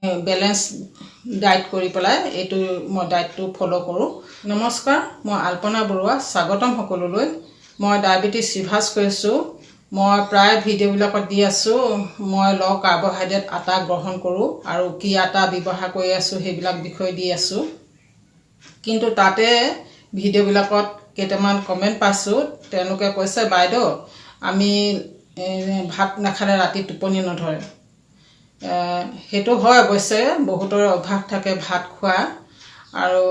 Balance diet কৰি পেলাই এইটো মই ডায়েটটো ফ'ল' কৰোঁ। নমস্কাৰ, মই আল্পনা বৰুৱা, স্বাগতম সকলোলৈ। মই ডায়েবেটিছ ৰিভাৰ্ছ কৰিছোঁ। মই প্ৰায় ভিডিঅ'বিলাকত দি আছোঁ মই ল' কাৰ্বহাইড্ৰেট আটা গ্ৰহণ কৰোঁ আৰু কি আটা ব্যৱহাৰ কৰি আছোঁ সেইবিলাক বিষয়ে দি আছোঁ। কিন্তু তাতে ভিডিঅ'বিলাকত কেইটামান কমেণ্ট পাইছোঁ। তেওঁলোকে কৈছে, বাইদেউ আমি ভাত নাখালে ৰাতি টোপনি নধৰে। সেইটো হয়, অৱশ্যে বহুতৰ অভ্যাস থাকে ভাত খোৱা, আৰু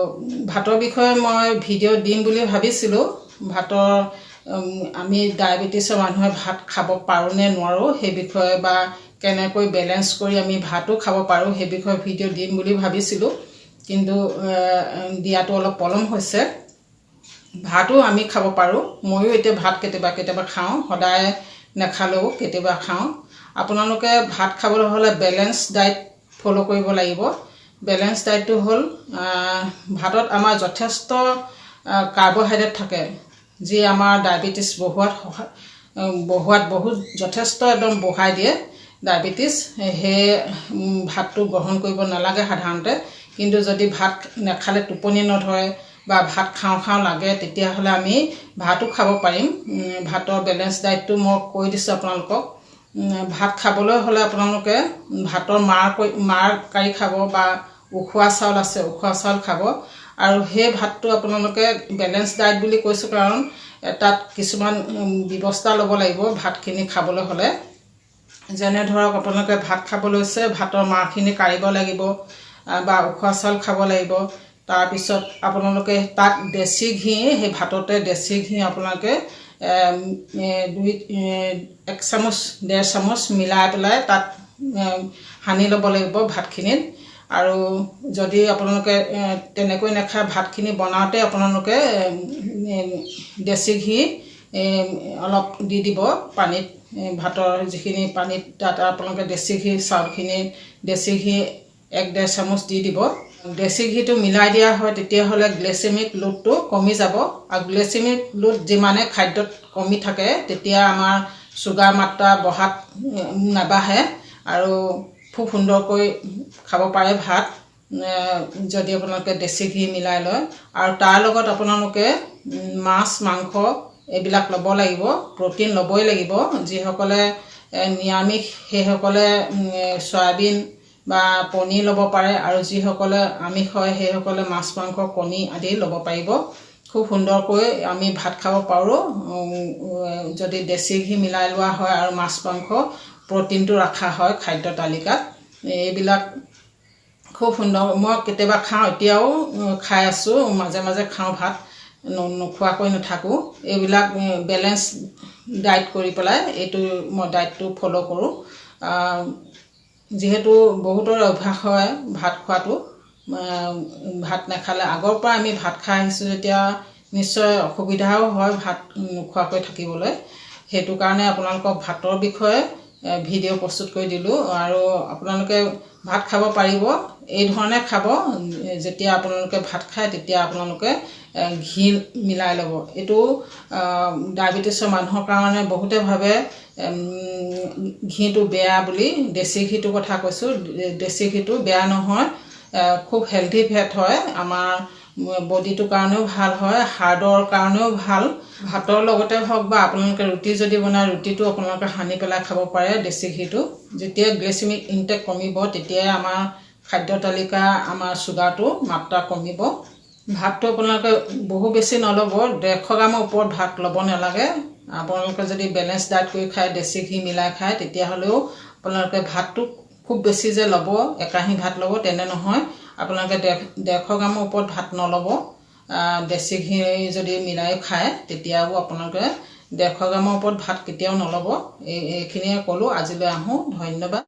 ভাতৰ বিষয়ে মই ভিডিঅ' দিম বুলি ভাবিছিলোঁ। ভাতৰ আমি ডায়েবেটিছৰ মানুহে ভাত খাব পাৰোঁ নে নোৱাৰোঁ সেই বিষয়ে, বা কেনেকৈ বেলেঞ্চ কৰি আমি ভাতো খাব পাৰোঁ সেই বিষয়ে ভিডিঅ' দিম বুলি ভাবিছিলোঁ। কিন্তু দিয়াটো অলপ পলম হৈছে। ভাতো আমি খাব পাৰোঁ। ময়ো এতিয়া ভাত কেতিয়াবা খাওঁ, সদায় নাখালেও কেতিয়াবা খাওঁ। আপোনালোকে ভাত খাবলৈ হ'লে বেলেঞ্চ ডায়েট ফ'ল' কৰিব লাগিব। বেলেঞ্চ ডায়েটটো হ'ল, ভাতত আমাৰ যথেষ্ট কাৰ্বহাইড্ৰেট থাকে, যি আমাৰ ডায়েবেটিছ বঢ়োৱাত বহুত যথেষ্ট একদম বঢ়াই দিয়ে ডায়েবেটিছ। সেই ভাতটো গ্ৰহণ কৰিব নালাগে সাধাৰণতে। কিন্তু যদি ভাত নাখালে টোপনি নধৰে বা ভাত খাওঁ লাগে, তেতিয়াহ'লে আমি ভাতো খাব পাৰিম। ভাতৰ বেলেঞ্চ ডায়েটটো মই কৈ দিছোঁ আপোনালোকক। ভাত খাবলৈ হ'লে আপোনালোকে ভাতৰ মাৰ কাঢ়ি খাব, বা উখোৱা চাউল আছে উখোৱা চাউল খাব। আৰু সেই ভাতটো আপোনালোকে বেলেঞ্চ ডায়েট বুলি কৈছোঁ কাৰণ তাত কিছুমান ব্যৱস্থা ল'ব লাগিব ভাতখিনি খাবলৈ হ'লে। যেনে ধৰক, আপোনালোকে ভাত খাব লৈছে, ভাতৰ মাৰখিনি কাঢ়িব লাগিব বা উখোৱা চাউল খাব লাগিব। তাৰপিছত আপোনালোকে তাত দেশী ঘি, সেই ভাততে দেশী ঘি আপোনালোকে 1 চামুচ 1.5 চামুচ মিলাই পেলাই তাত সানি ল'ব লাগিব ভাতখিনিত। আৰু যদি আপোনালোকে তেনেকৈ নাখায়, ভাতখিনি বনাওঁতে আপোনালোকে দেশী ঘি অলপ দি দিব পানীত। ভাতৰ যিখিনি পানীত তাত আপোনালোকে দেশী ঘি, চাউলখিনি দেশী ঘি 1-1.5 চামুচ দি দিব। দেশী ঘিটো মিলাই দিয়া হয়, তেতিয়াহ'লে গ্লাইচেমিক লোডটো কমি যাব। আৰু গ্লাইচেমিক লোড যিমানে খাদ্যত কমি থাকে, তেতিয়া আমাৰ চুগাৰ মাত্ৰা নাবাঢ়ে আৰু খুব সুন্দৰকৈ খাব পাৰে ভাত, যদি আপোনালোকে দেশী ঘি মিলাই লয়। আৰু তাৰ লগত আপোনালোকে মাছ মাংস এইবিলাক ল'ব লাগিব, প্ৰ'টিন ল'বই লাগিব। যিসকলে নিৰামিষ সেইসকলে চয়াবিন বা পনীৰ ল'ব পাৰে, আৰু যিসকলে আমিষ হয় সেইসকলে মাছ মাংস কণী আদি ল'ব পাৰিব। খুব সুন্দৰকৈ আমি ভাত খাব পাৰোঁ যদি দেশী ঘি মিলাই লোৱা হয় আৰু মাছ মাংস প্ৰ'টিনটো ৰখা হয় খাদ্য তালিকাত। এইবিলাক খুব সুন্দৰ। মই কেতিয়াবা খাওঁ, এতিয়াও খাই আছোঁ, মাজে মাজে খাওঁ ভাত, নোখোৱাকৈ নাথাকোঁ। এইবিলাক বেলেঞ্চ ডায়েট কৰি পেলাই এইটো মই ডায়েটটো ফ'ল' কৰোঁ। যিহেতু বহুতৰ অভ্যাস হয় ভাত খোৱাটো, ভাত নাখালে, আগৰ পৰা আমি ভাত খাই আহিছোঁ যেতিয়া নিশ্চয় অসুবিধাও হয় ভাত নোখোৱাকৈ থাকিবলৈ। সেইটো কাৰণে আপোনালোকক ভাতৰ বিষয়ে ভিডিঅ' প্ৰস্তুত কৰি দিলোঁ। আৰু আপোনালোকে ভাত খাব পাৰিব, এই ধৰণে খাব। যেতিয়া আপোনালোকে ভাত খায় তেতিয়া আপোনালোকে ঘি মিলাই ল'ব। এইটো ডায়েবেটিছৰ মানুহৰ কাৰণে বহুতে ভাবে ঘিটো বেয়া বুলি। দেশী ঘিটোৰ কথা কৈছোঁ, দেশী ঘিটো বেয়া নহয়, খুব হেল্থি ফেট হয়, আমাৰ বডিটোৰ কাৰণেও ভাল হয়, হাৰ্টৰ কাৰণেও ভাল। ভাতৰ লগতে হওক বা আপোনালোকে ৰুটি যদি বনায়, ৰুটিটো আপোনালোকে সানি পেলাই খাব পাৰে দেশী ঘিটো। যেতিয়া গ্লাইচেমিক ইনটেক কমিব, তেতিয়াই আমাৰ খাদ্য তালিকা, আমাৰ চুগাৰটো মাত্ৰা কমিব। ভাতটো আপোনালোকে বহু বেছি নল'ব, 150 গ্ৰামৰ ওপৰত ভাত ল'ব নালাগে। আপোনালোকে যদি বেলেঞ্চ ডায়েট কৰি খায়, দেশী ঘি মিলাই খায়, তেতিয়াহ'লেও আপোনালোকে ভাতটো খুব বেছি যে ল'ব, একাহী ভাত ল'ব তেনে নহয়। আপোনালোকে 150 গ্ৰামৰ ওপৰত ভাত নল'ব। দেশী ঘি যদি মিলাই খায়, তেতিয়াও আপোনালোকে 150 গ্ৰামৰ ওপৰত ভাত কেতিয়াও নল'ব। এইখিনিয়ে ক'লোঁ। আজিলৈ আহোঁ। ধন্যবাদ।